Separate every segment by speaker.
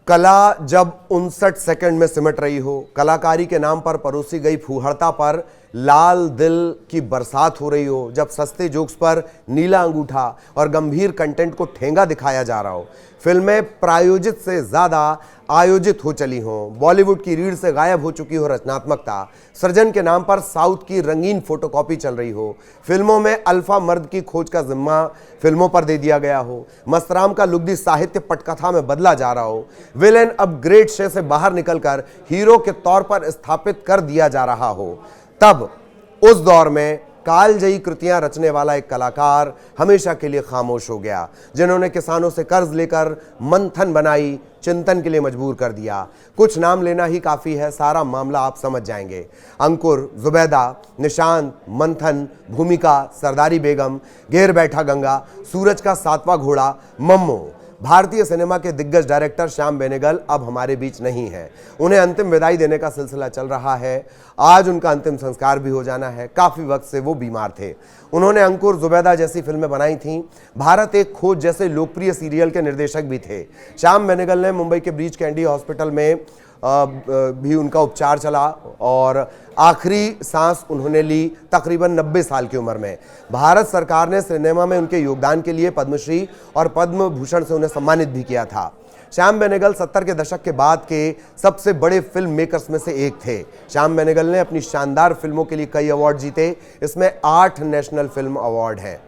Speaker 1: कला जब 59 सेकंड में सिमट रही हो, कलाकारी के नाम पर परोसी गई फूहड़ता पर लाल दिल की बरसात हो रही हो, जब सस्ते जोक्स पर नीला अंगूठा और गंभीर कंटेंट को ठेंगा दिखाया जा रहा हो, फिल्में प्रायोजित से ज्यादा आयोजित हो चली हों, बॉलीवुड की रीढ़ से गायब हो चुकी हो रचनात्मकता, सृजन के नाम पर साउथ की रंगीन फोटोकॉपी चल रही हो, फिल्मों में अल्फा मर्द की खोज का जिम्मा फिल्मों पर दे दिया गया हो, मस्तराम का लुगदी साहित्य पटकथा में बदला जा रहा हो, विलेन अब ग्रेट शे से बाहर निकलकर हीरो के तौर पर स्थापित कर दिया जा रहा हो, तब उस दौर में कालजयी कृतियां रचने वाला एक कलाकार हमेशा के लिए खामोश हो गया, जिन्होंने किसानों से कर्ज लेकर मंथन बनाई, चिंतन के लिए मजबूर कर दिया। कुछ नाम लेना ही काफी है, सारा मामला आप समझ जाएंगे। अंकुर, जुबैदा, निशांत, मंथन, भूमिका, सरदारी बेगम, घेर बैठा गंगा, सूरज का सातवां घोड़ा, मम्मो। भारतीय सिनेमा के दिग्गज डायरेक्टर श्याम बेनेगल अब हमारे बीच नहीं है। उन्हें अंतिम विदाई देने का सिलसिला चल रहा है। आज उनका अंतिम संस्कार भी हो जाना है। काफी वक्त से वो बीमार थे। उन्होंने अंकुर, जुबैदा जैसी फिल्में बनाई थीं। भारत एक खोज जैसे लोकप्रिय सीरियल के निर्देशक भी थे। श्याम बेनेगल ने मुंबई के ब्रीच कैंडी हॉस्पिटल में भी उनका उपचार चला और आखिरी सांस उन्होंने ली तकरीबन 90 साल की उम्र में। भारत सरकार ने सिनेमा में उनके योगदान के लिए पद्मश्री और पद्म भूषण से उन्हें सम्मानित भी किया था। श्याम बेनेगल 70 के दशक के बाद के सबसे बड़े फिल्म मेकर्स में से एक थे। श्याम बेनेगल ने अपनी शानदार फिल्मों के लिए कई अवार्ड जीते। इसमें 8 नेशनल फिल्म अवार्ड हैं।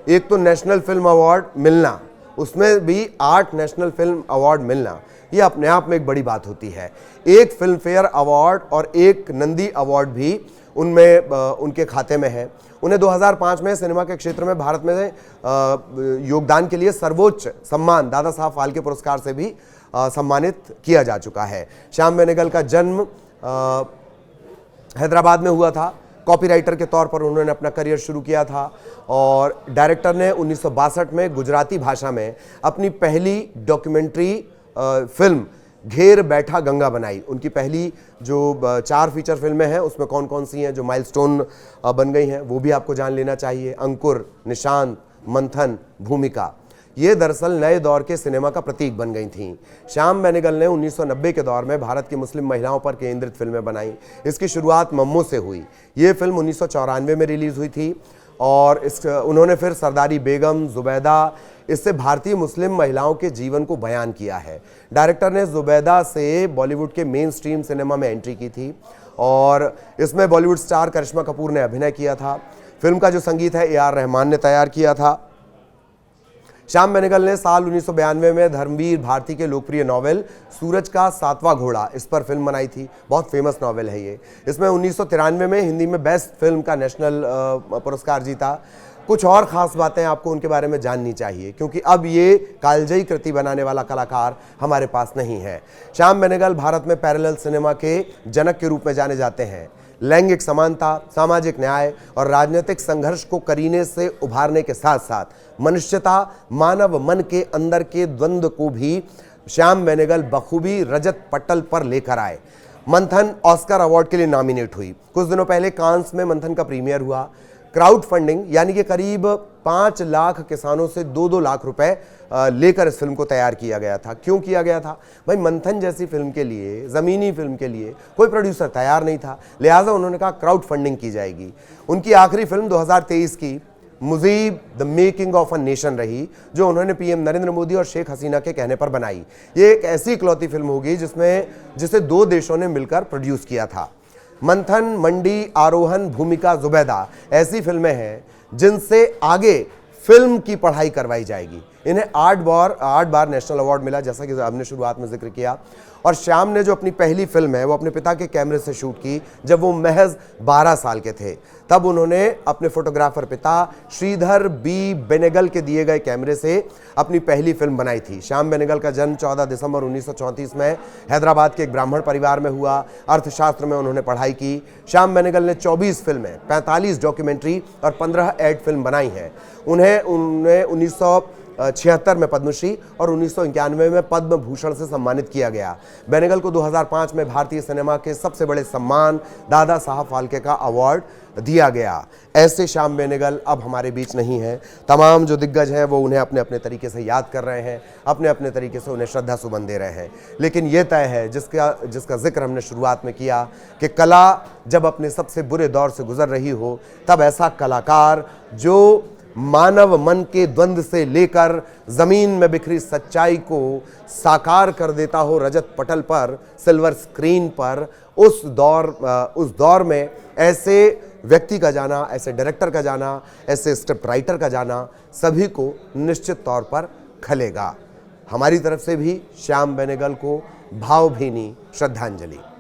Speaker 1: एक तो नेशनल फिल्म अवार्ड मिलना, उसमें भी 8 नेशनल फिल्म अवार्ड मिलना, यह अपने आप में एक बड़ी बात होती है। एक फिल्म फेयर अवार्ड और एक नंदी अवार्ड भी उनमें उनके खाते में है। उन्हें 2005 में सिनेमा के क्षेत्र में भारत में योगदान के लिए सर्वोच्च सम्मान दादा साहब फाल्के पुरस्कार से भी सम्मानित किया जा चुका है। श्याम बेनेगल का जन्म हैदराबाद में हुआ था। कॉपीराइटर के तौर पर उन्होंने अपना करियर शुरू किया था और डायरेक्टर ने 1962 में गुजराती भाषा में अपनी पहली डॉक्यूमेंट्री फिल्म घेर बैठा गंगा बनाई। उनकी पहली जो 4 फीचर फिल्में हैं उसमें कौन कौन सी हैं जो माइलस्टोन बन गई हैं वो भी आपको जान लेना चाहिए। अंकुर, निशांत, मंथन, भूमिका, ये दरअसल नए दौर के सिनेमा का प्रतीक बन गई थीं। श्याम बेनेगल ने 1990 के दौर में भारत की मुस्लिम महिलाओं पर केंद्रित फिल्में बनाई। इसकी शुरुआत मम्मो से हुई। ये फिल्म 1994 में रिलीज हुई थी और उन्होंने फिर सरदारी बेगम, जुबैदा, इससे भारतीय मुस्लिम महिलाओं के जीवन को बयान किया है। डायरेक्टर ने जुबैदा से बॉलीवुड के मेन स्ट्रीम सिनेमा में एंट्री की थी और इसमें बॉलीवुड स्टार करिश्मा कपूर ने अभिनय किया था। फिल्म का जो संगीत है ए आर रहमान ने तैयार किया था। श्याम बेनेगल ने साल 1992 में धर्मवीर भारती के लोकप्रिय नॉवेल सूरज का सातवां घोड़ा, इस पर फिल्म बनाई थी। बहुत फेमस नॉवेल है ये। इसमें 1993 में हिंदी में बेस्ट फिल्म का नेशनल पुरस्कार जीता। कुछ और खास बातें आपको उनके बारे में जाननी चाहिए क्योंकि अब ये कालजयी कृति बनाने वाला कलाकार हमारे पास नहीं है। श्याम बेनेगल भारत में पैरेलल सिनेमा के जनक के रूप में जाने जाते हैं। लैंगिक समानता, सामाजिक न्याय और राजनीतिक संघर्ष को करीने से उभारने के साथ साथ मनुष्यता, मानव मन के अंदर के द्वंद्व को भी श्याम बेनेगल बखूबी रजत पटल पर लेकर आए। मंथन ऑस्कर अवार्ड के लिए नॉमिनेट हुई। कुछ दिनों पहले कांस में मंथन का प्रीमियर हुआ। क्राउड फंडिंग यानी कि करीब 5 लाख किसानों से 2-2 लाख रुपए लेकर इस फिल्म को तैयार किया गया था। क्यों किया गया था? भाई मंथन जैसी फिल्म के लिए, ज़मीनी फिल्म के लिए कोई प्रोड्यूसर तैयार नहीं था, लिहाजा उन्होंने कहा क्राउड फंडिंग की जाएगी। उनकी आखिरी फिल्म 2023 की Mujib the making of a nation रही, जो उन्होंने पीएम नरेंद्र मोदी और शेख हसीना के कहने पर बनाई। ये एक ऐसी इकलौती फिल्म होगी जिसे 2 देशों ने मिलकर प्रोड्यूस किया था। मंथन, मंडी, आरोहन, भूमिका, जुबैदा ऐसी फिल्में हैं जिनसे आगे फिल्म की पढ़ाई करवाई जाएगी। इन्हें 8 बार नेशनल अवार्ड मिला, जैसा कि हमने शुरुआत में जिक्र किया। और श्याम ने जो अपनी पहली फिल्म है वो अपने पिता के कैमरे से शूट की जब वो महज 12 साल के थे। तब उन्होंने अपने फोटोग्राफर पिता श्रीधर बी बेनेगल के दिए गए कैमरे से अपनी पहली फिल्म बनाई थी। श्याम बेनेगल का जन्म 14 दिसंबर 1934 में हैदराबाद के एक ब्राह्मण परिवार में हुआ। अर्थशास्त्र में उन्होंने पढ़ाई की। श्याम बेनेगल ने 24 फिल्में, 45 डॉक्यूमेंट्री और 15 एड फिल्म बनाई हैं। उन्हें 1976 में पद्मश्री और 1991 में पद्म भूषण से सम्मानित किया गया। बेनेगल को 2005 में भारतीय सिनेमा के सबसे बड़े सम्मान दादा साहब फाल्के का अवार्ड दिया गया। ऐसे श्याम बेनेगल अब हमारे बीच नहीं हैं। तमाम जो दिग्गज हैं वो उन्हें अपने अपने तरीके से याद कर रहे हैं, अपने अपने तरीके से उन्हें श्रद्धा सुमन दे रहे हैं। लेकिन ये तय है, जिसका जिक्र हमने शुरुआत में किया, कि कला जब अपने सबसे बुरे दौर से गुजर रही हो, तब ऐसा कलाकार जो मानव मन के द्वंद्व से लेकर जमीन में बिखरी सच्चाई को साकार कर देता हो रजत पटल पर, सिल्वर स्क्रीन पर, उस दौर में ऐसे व्यक्ति का जाना, ऐसे डायरेक्टर का जाना, ऐसे स्क्रिप्ट राइटर का जाना सभी को निश्चित तौर पर खलेगा। हमारी तरफ से भी श्याम बेनेगल को भावभीनी श्रद्धांजलि।